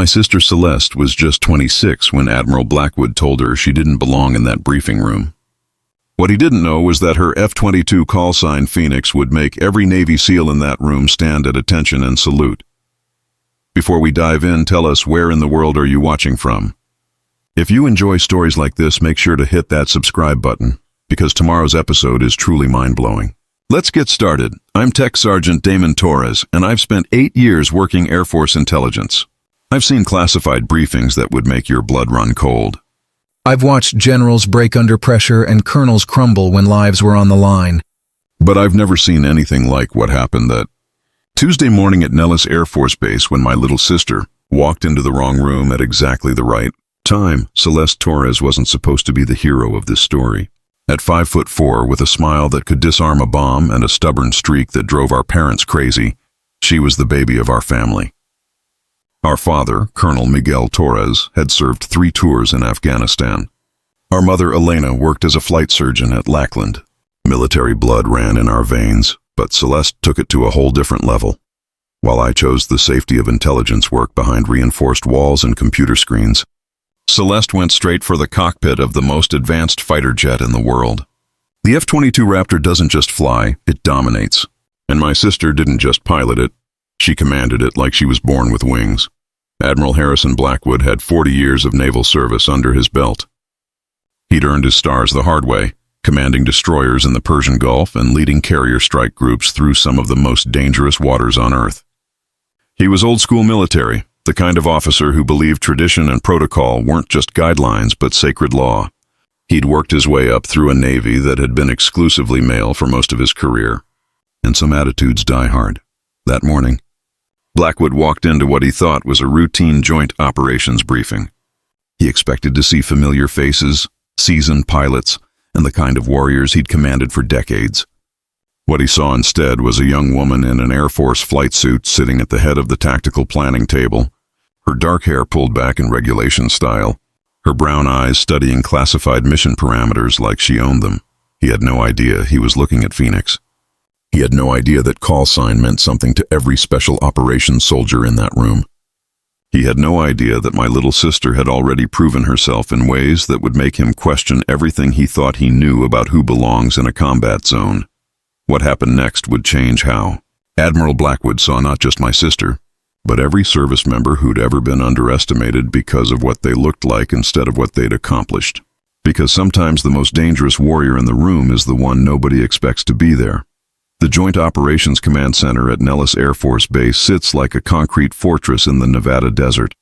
sister Celeste was just 26 when Admiral Blackwood told her she didn't belong in that briefing room. What he didn't know was that her F-22 call sign Phoenix would make every Navy SEAL in that room stand at attention and salute. Before we dive in, tell us, where in the world are you watching from? If you enjoy stories like this, make sure to hit that subscribe button, because tomorrow's episode is truly mind-blowing. Let's get started. I'm Tech Sergeant Damon Torres, and I've spent 8 years working Air Force intelligence. I've seen classified briefings that would make your blood run cold. I've watched generals break under pressure and colonels crumble when lives were on the line. But I've never seen anything like what happened that Tuesday morning at Nellis Air Force Base when my little sister walked into the wrong room at exactly the right time. Celeste Torres wasn't supposed to be the hero of this story. At 5'4", with a smile that could disarm a bomb and a stubborn streak that drove our parents crazy, she was the baby of our family. Our father, Colonel Miguel Torres, had served 3 tours in Afghanistan. Our mother, Elena, worked as a flight surgeon at Lackland. Military blood ran in our veins, but Celeste took it to a whole different level. While I chose the safety of intelligence work behind reinforced walls and computer screens, Celeste went straight for the cockpit of the most advanced fighter jet in the world. The F-22 Raptor doesn't just fly, it dominates. And my sister didn't just pilot it, she commanded it like she was born with wings. Admiral Harrison Blackwood had 40 years of naval service under his belt. He'd earned his stars the hard way, commanding destroyers in the Persian Gulf and leading carrier strike groups through some of the most dangerous waters on Earth. He was old-school military, the kind of officer who believed tradition and protocol weren't just guidelines but sacred law. He'd worked his way up through a Navy that had been exclusively male for most of his career. And some attitudes die hard. That morning, Blackwood walked into what he thought was a routine joint operations briefing. He expected to see familiar faces, seasoned pilots, and the kind of warriors he'd commanded for decades. What he saw instead was a young woman in an Air Force flight suit sitting at the head of the tactical planning table, her dark hair pulled back in regulation style, her brown eyes studying classified mission parameters like she owned them. He had no idea he was looking at Phoenix. He had no idea that call sign meant something to every special operations soldier in that room. He had no idea that my little sister had already proven herself in ways that would make him question everything he thought he knew about who belongs in a combat zone. What happened next would change how. Admiral Blackwood saw not just my sister, but every service member who'd ever been underestimated because of what they looked like instead of what they'd accomplished. Because sometimes the most dangerous warrior in the room is the one nobody expects to be there. The Joint Operations Command Center at Nellis Air Force Base sits like a concrete fortress in the Nevada desert,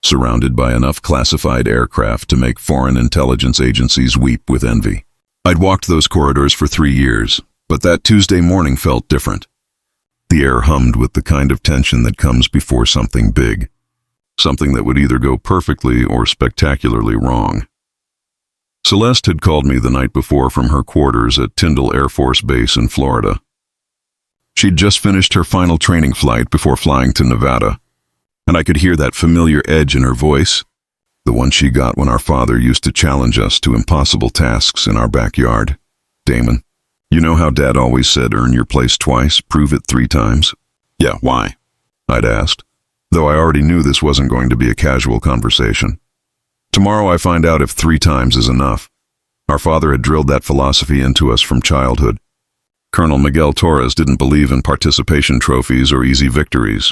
surrounded by enough classified aircraft to make foreign intelligence agencies weep with envy. I'd walked those corridors for 3 years, but that Tuesday morning felt different. The air hummed with the kind of tension that comes before something big, something that would either go perfectly or spectacularly wrong. Celeste had called me the night before from her quarters at Tyndall Air Force Base in Florida. She'd just finished her final training flight before flying to Nevada, and I could hear that familiar edge in her voice, the one she got when our father used to challenge us to impossible tasks in our backyard. "Damon, you know how Dad always said earn your place twice, prove it 3 times? Yeah, why?" I'd asked, though I already knew this wasn't going to be a casual conversation. Tomorrow I find out if 3 times is enough. Our father had drilled that philosophy into us from childhood. Colonel Miguel Torres didn't believe in participation trophies or easy victories.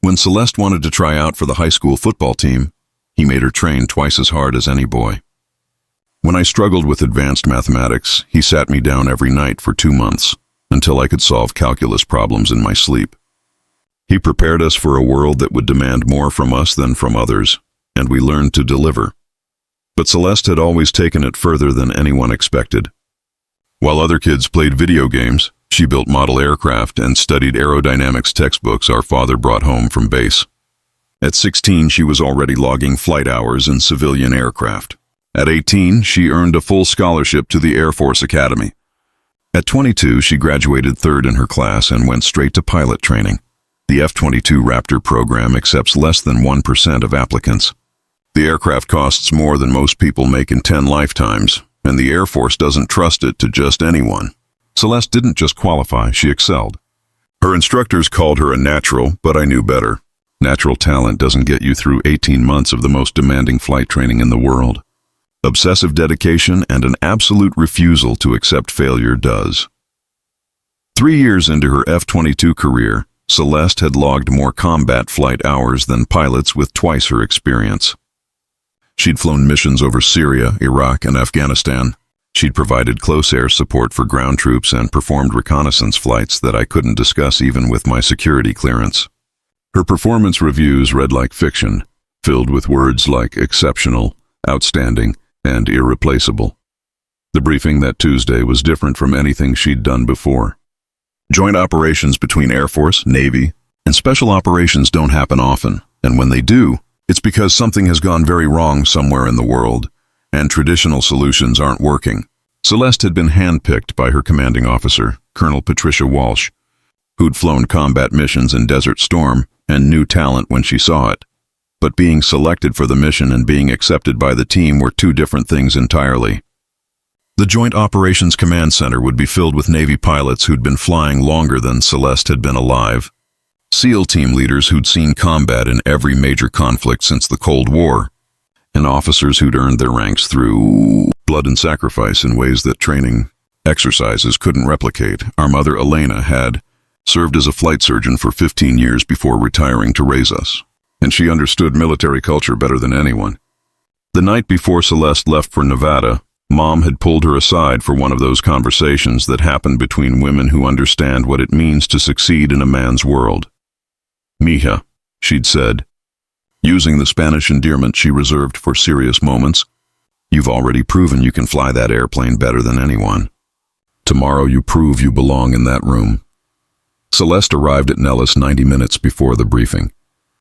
When Celeste wanted to try out for the high school football team, he made her train twice as hard as any boy. When I struggled with advanced mathematics, he sat me down every night for 2 months, until I could solve calculus problems in my sleep. He prepared us for a world that would demand more from us than from others, and we learned to deliver. But Celeste had always taken it further than anyone expected. While other kids played video games, she built model aircraft and studied aerodynamics textbooks our father brought home from base. At 16, she was already logging flight hours in civilian aircraft. At 18, she earned a full scholarship to the Air Force Academy. At 22, she graduated 3rd in her class and went straight to pilot training. The F-22 Raptor program accepts less than 1% of applicants. The aircraft costs more than most people make in 10 lifetimes, and the Air Force doesn't trust it to just anyone. Celeste didn't just qualify, she excelled. Her instructors called her a natural, but I knew better. Natural talent doesn't get you through 18 months of the most demanding flight training in the world. Obsessive dedication and an absolute refusal to accept failure does. 3 years into her F-22 career, Celeste had logged more combat flight hours than pilots with twice her experience. She'd flown missions over Syria, Iraq, and Afghanistan. She'd provided close air support for ground troops and performed reconnaissance flights that I couldn't discuss even with my security clearance. Her performance reviews read like fiction, filled with words like exceptional, outstanding, and irreplaceable. The briefing that Tuesday was different from anything she'd done before. Joint operations between Air Force, Navy, and Special Operations don't happen often, and when they do, it's because something has gone very wrong somewhere in the world, and traditional solutions aren't working. Celeste had been handpicked by her commanding officer, Colonel Patricia Walsh, who'd flown combat missions in Desert Storm and knew talent when she saw it. But being selected for the mission and being accepted by the team were two different things entirely. The Joint Operations Command Center would be filled with Navy pilots who'd been flying longer than Celeste had been alive. SEAL team leaders who'd seen combat in every major conflict since the Cold War, and officers who'd earned their ranks through blood and sacrifice in ways that training exercises couldn't replicate. Our mother, Elena, had served as a flight surgeon for 15 years before retiring to raise us, and she understood military culture better than anyone. The night before Celeste left for Nevada, Mom had pulled her aside for one of those conversations that happen between women who understand what it means to succeed in a man's world. "Mija," she'd said, using the Spanish endearment she reserved for serious moments, "you've already proven you can fly that airplane better than anyone. Tomorrow you prove you belong in that room." Celeste arrived at Nellis 90 minutes before the briefing.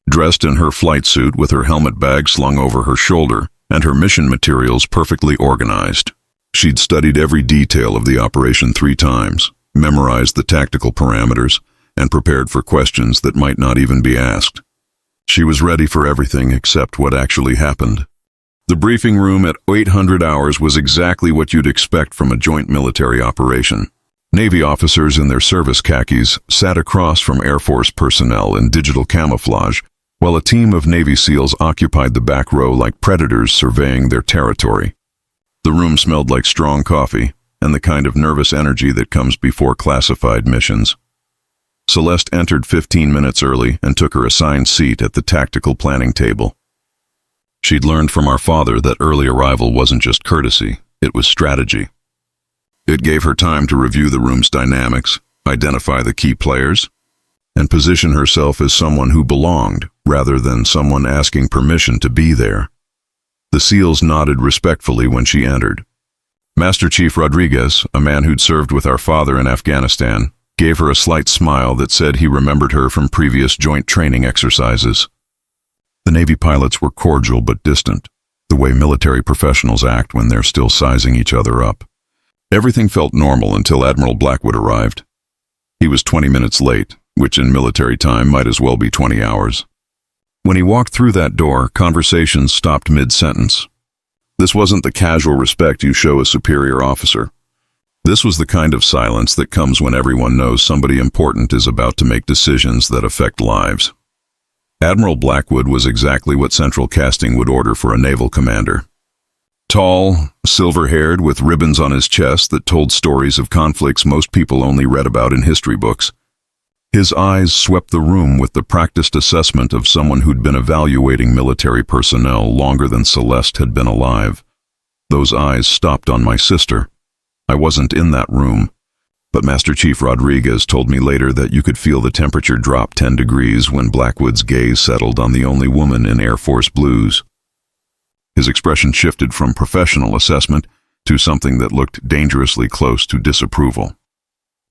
Dressed in her flight suit with her helmet bag slung over her shoulder and her mission materials perfectly organized. She'd studied every detail of the operation 3 times, memorized the tactical parameters, and prepared for questions that might not even be asked. She was ready for everything except what actually happened. The briefing room at 800 hours was exactly what you'd expect from a joint military operation. Navy officers in their service khakis sat across from Air Force personnel in digital camouflage, while a team of Navy SEALs occupied the back row like predators surveying their territory. The room smelled like strong coffee and the kind of nervous energy that comes before classified missions. Celeste entered 15 minutes early and took her assigned seat at the tactical planning table. She'd learned from our father that early arrival wasn't just courtesy, it was strategy. It gave her time to review the room's dynamics, identify the key players, and position herself as someone who belonged, rather than someone asking permission to be there. The SEALs nodded respectfully when she entered. Master Chief Rodriguez, a man who'd served with our father in Afghanistan, gave her a slight smile that said he remembered her from previous joint training exercises. The Navy pilots were cordial but distant, the way military professionals act when they're still sizing each other up. Everything felt normal until Admiral Blackwood arrived. He was 20 minutes late, which in military time might as well be 20 hours. When he walked through that door, conversations stopped mid-sentence. This wasn't the casual respect you show a superior officer. This was the kind of silence that comes when everyone knows somebody important is about to make decisions that affect lives. Admiral Blackwood was exactly what central casting would order for a naval commander. Tall, silver-haired, with ribbons on his chest that told stories of conflicts most people only read about in history books. His eyes swept the room with the practiced assessment of someone who'd been evaluating military personnel longer than Celeste had been alive. Those eyes stopped on my sister. I wasn't in that room, but Master Chief Rodriguez told me later that you could feel the temperature drop 10 degrees when Blackwood's gaze settled on the only woman in Air Force blues. His expression shifted from professional assessment to something that looked dangerously close to disapproval.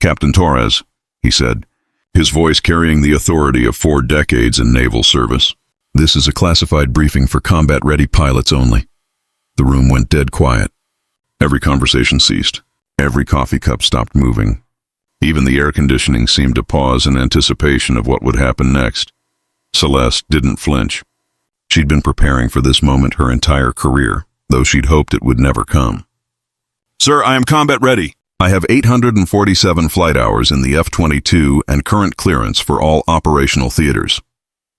"Captain Torres," he said, his voice carrying the authority of 4 decades in naval service, "this is a classified briefing for combat-ready pilots only." The room went dead quiet. Every conversation ceased. Every coffee cup stopped moving. Even the air conditioning seemed to pause in anticipation of what would happen next. Celeste didn't flinch. She'd been preparing for this moment her entire career, though she'd hoped it would never come. "Sir, I am combat ready. I have 847 flight hours in the F-22 and current clearance for all operational theaters."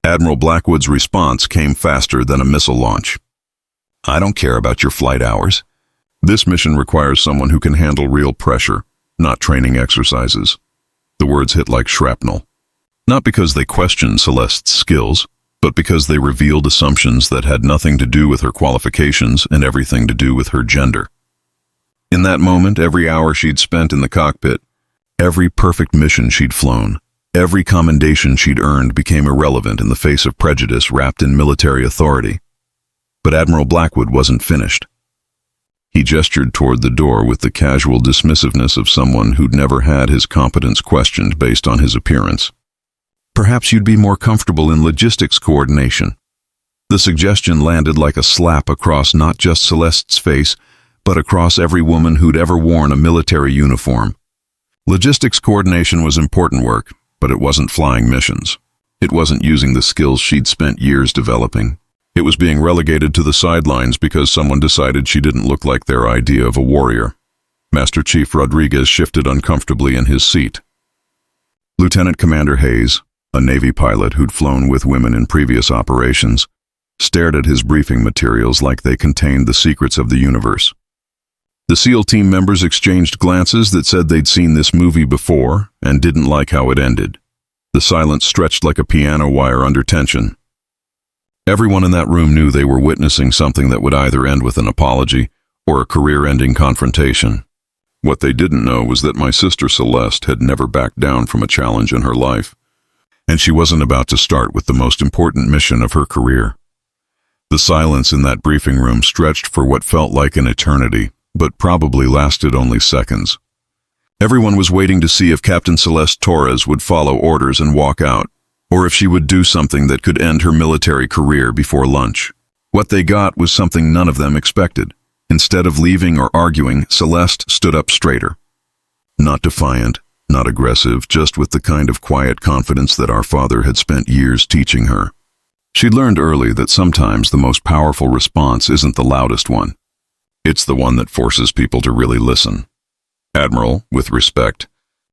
Admiral Blackwood's response came faster than a missile launch. "I don't care about your flight hours. This mission requires someone who can handle real pressure, not training exercises." The words hit like shrapnel. Not because they questioned Celeste's skills, but because they revealed assumptions that had nothing to do with her qualifications and everything to do with her gender. In that moment, every hour she'd spent in the cockpit, every perfect mission she'd flown, every commendation she'd earned became irrelevant in the face of prejudice wrapped in military authority. But Admiral Blackwood wasn't finished. He gestured toward the door with the casual dismissiveness of someone who'd never had his competence questioned based on his appearance. "Perhaps you'd be more comfortable in logistics coordination." The suggestion landed like a slap across not just Celeste's face, but across every woman who'd ever worn a military uniform. Logistics coordination was important work, but it wasn't flying missions. It wasn't using the skills she'd spent years developing. It was being relegated to the sidelines because someone decided she didn't look like their idea of a warrior. Master Chief Rodriguez shifted uncomfortably in his seat. Lieutenant Commander Hayes, a Navy pilot who'd flown with women in previous operations, stared at his briefing materials like they contained the secrets of the universe. The SEAL team members exchanged glances that said they'd seen this movie before and didn't like how it ended. The silence stretched like a piano wire under tension. Everyone in that room knew they were witnessing something that would either end with an apology or a career-ending confrontation. What they didn't know was that my sister Celeste had never backed down from a challenge in her life, and she wasn't about to start with the most important mission of her career. The silence in that briefing room stretched for what felt like an eternity, but probably lasted only seconds. Everyone was waiting to see if Captain Celeste Torres would follow orders and walk out, or if she would do something that could end her military career before lunch. What they got was something none of them expected. Instead of leaving or arguing, Celeste stood up straighter. Not defiant, not aggressive, just with the kind of quiet confidence that our father had spent years teaching her. She'd learned early that sometimes the most powerful response isn't the loudest one. It's the one that forces people to really listen. "Admiral, with respect,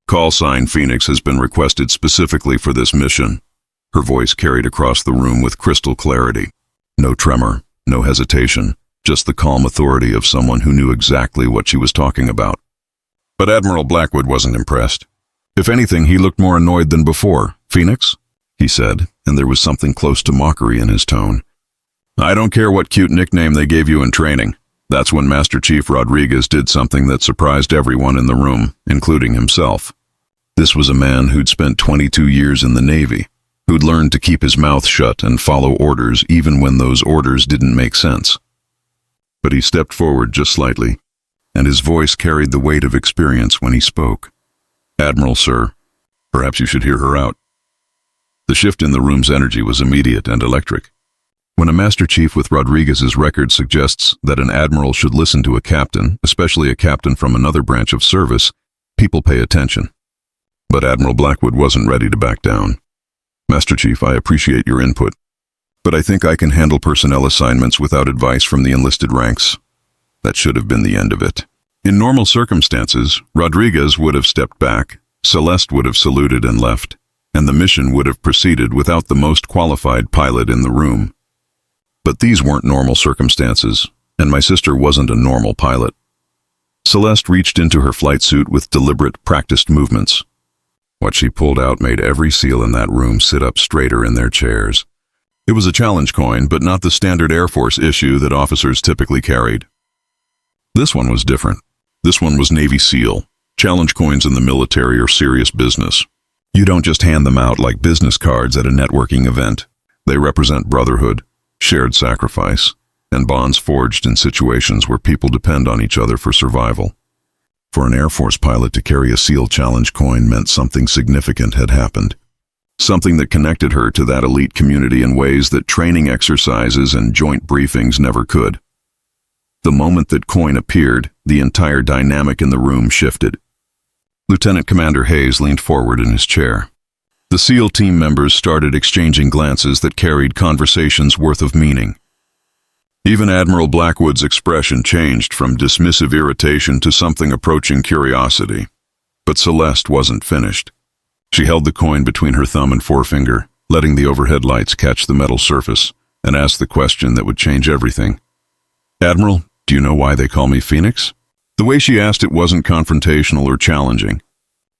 call sign Phoenix has been requested specifically for this mission." Her voice carried across the room with crystal clarity. No tremor, no hesitation, just the calm authority of someone who knew exactly what she was talking about. But Admiral Blackwood wasn't impressed. If anything, he looked more annoyed than before. "Phoenix?" he said, and there was something close to mockery in his tone. "I don't care what cute nickname they gave you in training. That's when Master Chief Rodriguez did something that surprised everyone in the room, including himself. This was a man who'd spent 22 years in the Navy, who'd learned to keep his mouth shut and follow orders even when those orders didn't make sense. But he stepped forward just slightly, and his voice carried the weight of experience when he spoke. "Admiral, sir, perhaps you should hear her out." The shift in the room's energy was immediate and electric. When a Master Chief with Rodriguez's record suggests that an admiral should listen to a captain, especially a captain from another branch of service, people pay attention. But Admiral Blackwood wasn't ready to back down. "Master Chief, I appreciate your input, but I think I can handle personnel assignments without advice from the enlisted ranks." That should have been the end of it. In normal circumstances, Rodriguez would have stepped back, Celeste would have saluted and left, and the mission would have proceeded without the most qualified pilot in the room. But these weren't normal circumstances, and my sister wasn't a normal pilot. Celeste reached into her flight suit with deliberate, practiced movements. What she pulled out made every SEAL in that room sit up straighter in their chairs. It was a challenge coin, but not the standard Air Force issue that officers typically carried. This one was different. This one was Navy SEAL. Challenge coins in the military are serious business. You don't just hand them out like business cards at a networking event. They represent brotherhood, shared sacrifice, and bonds forged in situations where people depend on each other for survival. For an Air Force pilot to carry a SEAL challenge coin meant something significant had happened. Something that connected her to that elite community in ways that training exercises and joint briefings never could. The moment that coin appeared, the entire dynamic in the room shifted. Lieutenant Commander Hayes leaned forward in his chair. The SEAL team members started exchanging glances that carried conversations worth of meaning. Even Admiral Blackwood's expression changed from dismissive irritation to something approaching curiosity. But Celeste wasn't finished. She held the coin between her thumb and forefinger, letting the overhead lights catch the metal surface, and asked the question that would change everything. "Admiral, do you know why they call me Phoenix?" The way she asked it wasn't confrontational or challenging.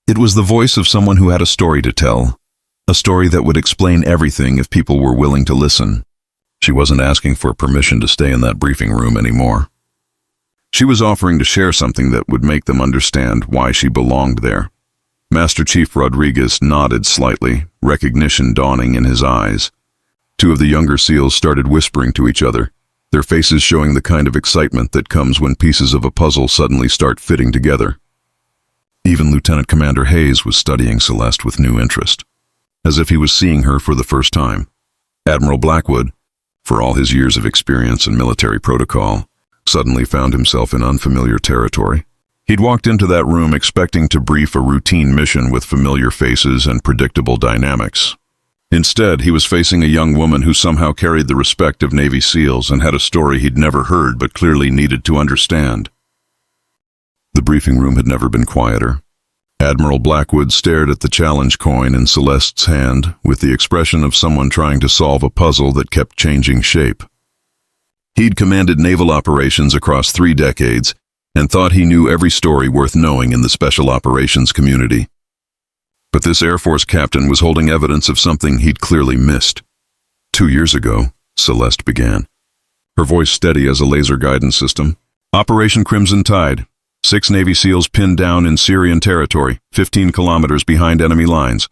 It was the voice of someone who had a story to tell, a story that would explain everything if people were willing to listen. She wasn't asking for permission to stay in that briefing room anymore. She was offering to share something that would make them understand why she belonged there. Master Chief Rodriguez nodded slightly, recognition dawning in his eyes. Two of the younger SEALs started whispering to each other, their faces showing the kind of excitement that comes when pieces of a puzzle suddenly start fitting together. Even Lieutenant Commander Hayes was studying Celeste with new interest, as if he was seeing her for the first time. Admiral Blackwood, for all his years of experience in military protocol, suddenly found himself in unfamiliar territory. He'd walked into that room expecting to brief a routine mission with familiar faces and predictable dynamics. Instead, he was facing a young woman who somehow carried the respect of Navy SEALs and had a story he'd never heard but clearly needed to understand. The briefing room had never been quieter. Admiral Blackwood stared at the challenge coin in Celeste's hand with the expression of someone trying to solve a puzzle that kept changing shape. He'd commanded naval operations across 3 decades and thought he knew every story worth knowing in the special operations community. But this Air Force captain was holding evidence of something he'd clearly missed. 2 years ago, Celeste began, her voice steady as a laser guidance system. Operation Crimson Tide. 6 Navy SEALs pinned down in Syrian territory, 15 kilometers behind enemy lines.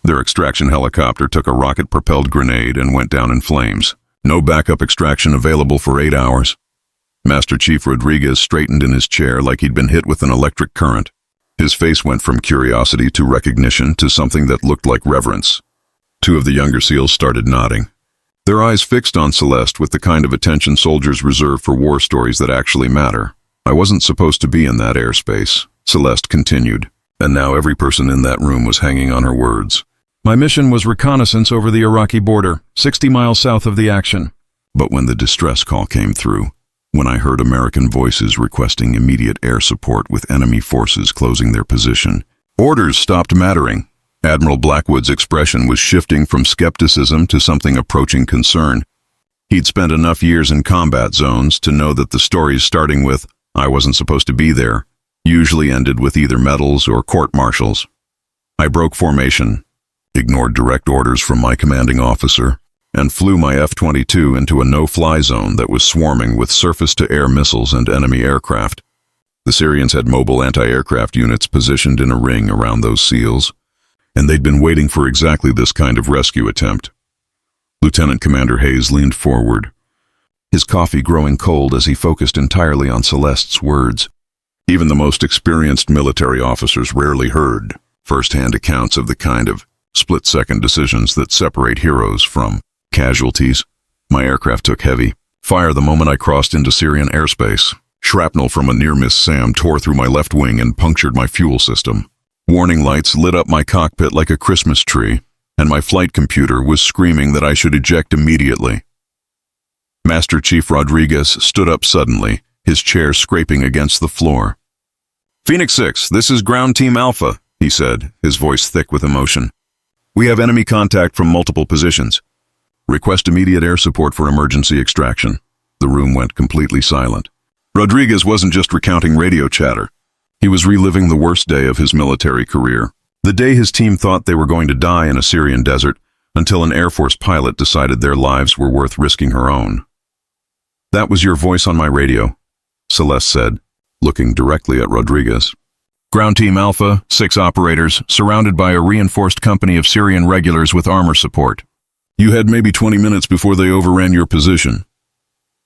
Their extraction helicopter took a rocket-propelled grenade and went down in flames. No backup extraction available for 8 hours. Master Chief Rodriguez straightened in his chair like he'd been hit with an electric current. His face went from curiosity to recognition to something that looked like reverence. 2 of the younger SEALs started nodding, their eyes fixed on Celeste with the kind of attention soldiers reserve for war stories that actually matter. "I wasn't supposed to be in that airspace," Celeste continued, and now every person in that room was hanging on her words. "My mission was reconnaissance over the Iraqi border, 60 miles south of the action." But when the distress call came through, when I heard American voices requesting immediate air support with enemy forces closing their position, orders stopped mattering. Admiral Blackwood's expression was shifting from skepticism to something approaching concern. He'd spent enough years in combat zones to know that the stories starting with, "I wasn't supposed to be there," usually ended with either medals or court-martials. I broke formation, ignored direct orders from my commanding officer, and flew my F-22 into a no-fly zone that was swarming with surface-to-air missiles and enemy aircraft. The Syrians had mobile anti-aircraft units positioned in a ring around those SEALs, and they'd been waiting for exactly this kind of rescue attempt. Lieutenant Commander Hayes leaned forward, his coffee growing cold as he focused entirely on Celeste's words. Even the most experienced military officers rarely heard first-hand accounts of the kind of split-second decisions that separate heroes from casualties. My aircraft took heavy fire the moment I crossed into Syrian airspace. Shrapnel from a near-miss SAM tore through my left wing and punctured my fuel system. Warning lights lit up my cockpit like a Christmas tree, and my flight computer was screaming that I should eject immediately. Master Chief Rodriguez stood up suddenly, his chair scraping against the floor. "Phoenix 6, this is Ground Team Alpha," he said, his voice thick with emotion. "We have enemy contact from multiple positions. Request immediate air support for emergency extraction." The room went completely silent. Rodriguez wasn't just recounting radio chatter. He was reliving the worst day of his military career. The day his team thought they were going to die in a Syrian desert until an Air Force pilot decided their lives were worth risking her own. "That was your voice on my radio," Celeste said, looking directly at Rodriguez. "Ground Team Alpha, 6 operators, surrounded by a reinforced company of Syrian regulars with armor support. You had maybe 20 minutes before they overran your position."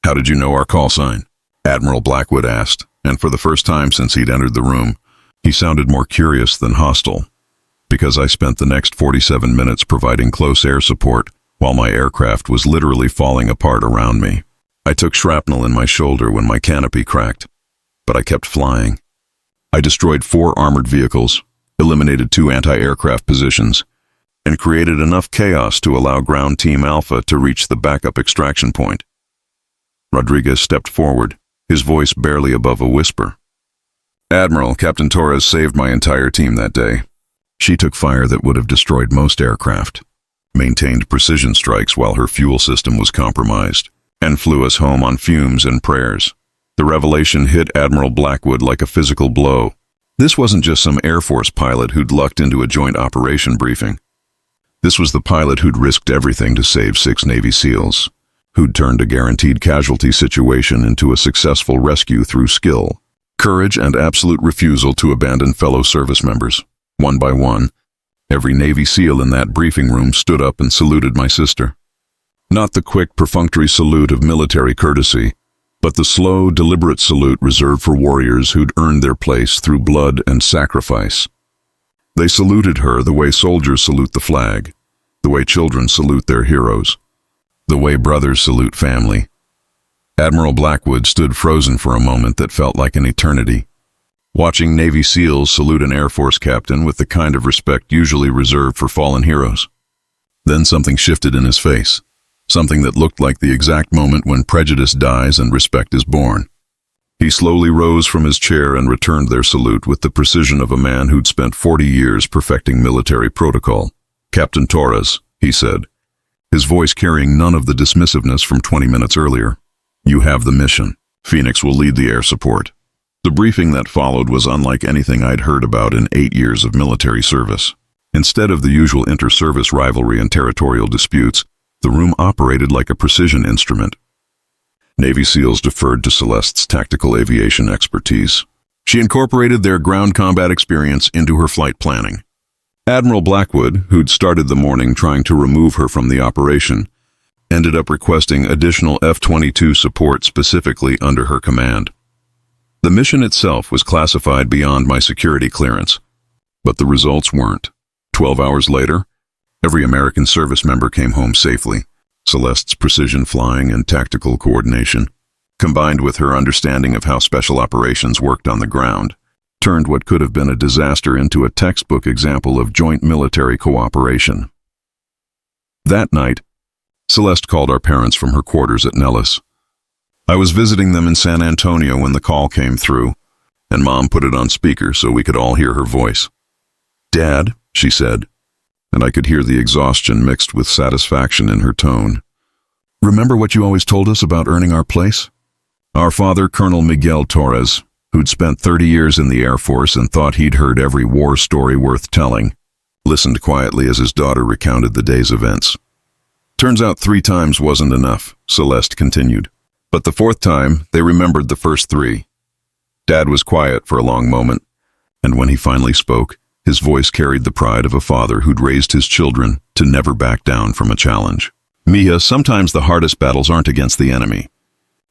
"How did you know our call sign?" Admiral Blackwood asked, and for the first time since he'd entered the room, he sounded more curious than hostile. "Because I spent the next 47 minutes providing close air support while my aircraft was literally falling apart around me. I took shrapnel in my shoulder when my canopy cracked, but I kept flying. I destroyed 4 armored vehicles, eliminated 2 anti-aircraft positions, and created enough chaos to allow Ground Team Alpha to reach the backup extraction point." Rodriguez stepped forward, his voice barely above a whisper. "Admiral, Captain Torres saved my entire team that day. She took fire that would have destroyed most aircraft. maintained precision strikes while her fuel system was compromised, and flew us home on fumes and prayers. The revelation hit Admiral Blackwood like a physical blow. This wasn't just some Air Force pilot who'd lucked into a joint operation briefing. This was the pilot who'd risked everything to save 6 Navy SEALs, who'd turned a guaranteed casualty situation into a successful rescue through skill, courage, and absolute refusal to abandon fellow service members. One by one, every Navy SEAL in that briefing room stood up and saluted my sister. Not the quick, perfunctory salute of military courtesy, but the slow, deliberate salute reserved for warriors who'd earned their place through blood and sacrifice. They saluted her the way soldiers salute the flag, the way children salute their heroes, the way brothers salute family. Admiral Blackwood stood frozen for a moment that felt like an eternity, watching Navy SEALs salute an Air Force captain with the kind of respect usually reserved for fallen heroes. Then something shifted in his face, something that looked like the exact moment when prejudice dies and respect is born. He slowly rose from his chair and returned their salute with the precision of a man who'd spent 40 years perfecting military protocol. "Captain Torres," he said, his voice carrying none of the dismissiveness from 20 minutes earlier. "You have the mission. Phoenix will lead the air support." The briefing that followed was unlike anything I'd heard about in 8 years of military service. Instead of the usual inter-service rivalry and territorial disputes, the room operated like a precision instrument. Navy SEALs deferred to Celeste's tactical aviation expertise. She incorporated their ground combat experience into her flight planning. Admiral Blackwood, who'd started the morning trying to remove her from the operation, ended up requesting additional F-22 support specifically under her command. The mission itself was classified beyond my security clearance, but the results weren't. 12 hours later, every American service member came home safely. Celeste's precision flying and tactical coordination, combined with her understanding of how special operations worked on the ground, turned what could have been a disaster into a textbook example of joint military cooperation. That night, Celeste called our parents from her quarters at Nellis. I was visiting them in San Antonio when the call came through, and Mom put it on speaker so we could all hear her voice. "Dad," she said, and I could hear the exhaustion mixed with satisfaction in her tone. "Remember what you always told us about earning our place?" Our father, Colonel Miguel Torres, who'd spent 30 years in the Air Force and thought he'd heard every war story worth telling, listened quietly as his daughter recounted the day's events. "Turns out 3 times wasn't enough," Celeste continued. "But the 4th time, they remembered the first 3. Dad was quiet for a long moment, and when he finally spoke, his voice carried the pride of a father who'd raised his children to never back down from a challenge. "Mia, sometimes the hardest battles aren't against the enemy.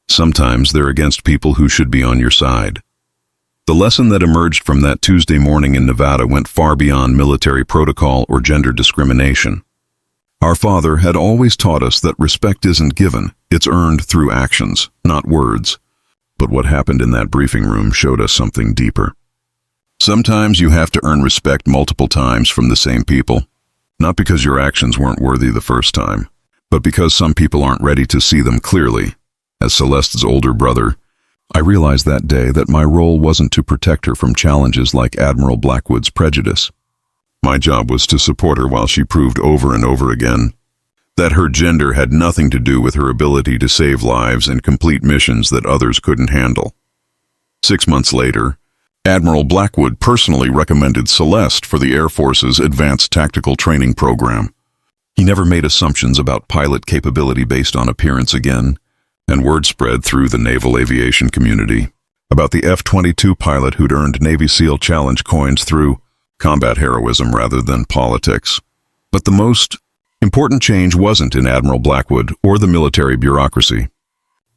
Sometimes they're against people who should be on your side." The lesson that emerged from that Tuesday morning in Nevada went far beyond military protocol or gender discrimination. Our father had always taught us that respect isn't given, it's earned through actions, not words. But what happened in that briefing room showed us something deeper. Sometimes you have to earn respect multiple times from the same people, not because your actions weren't worthy the first time, but because some people aren't ready to see them clearly. As Celeste's older brother, I realized that day that my role wasn't to protect her from challenges like Admiral Blackwood's prejudice. My job was to support her while she proved over and over again that her gender had nothing to do with her ability to save lives and complete missions that others couldn't handle. 6 months later, Admiral Blackwood personally recommended Celeste for the Air Force's Advanced Tactical Training Program. He never made assumptions about pilot capability based on appearance again, and word spread through the naval aviation community about the F-22 pilot who'd earned Navy SEAL Challenge coins through combat heroism rather than politics. But the most important change wasn't in Admiral Blackwood or the military bureaucracy.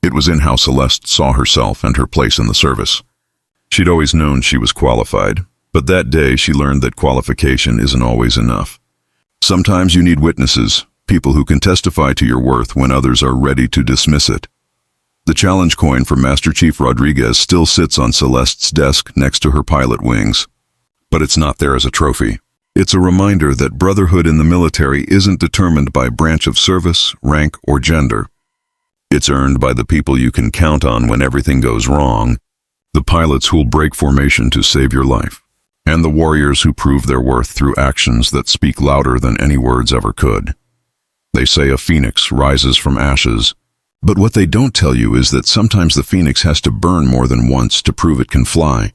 It was in how Celeste saw herself and her place in the service. She'd always known she was qualified, but that day she learned that qualification isn't always enough. Sometimes you need witnesses, people who can testify to your worth when others are ready to dismiss it. The challenge coin from Master Chief Rodriguez still sits on Celeste's desk next to her pilot wings. But it's not there as a trophy. It's a reminder that brotherhood in the military isn't determined by branch of service, rank, or gender. It's earned by the people you can count on when everything goes wrong, the pilots who'll break formation to save your life, and the warriors who prove their worth through actions that speak louder than any words ever could. They say a phoenix rises from ashes. But what they don't tell you is that sometimes the phoenix has to burn more than once to prove it can fly.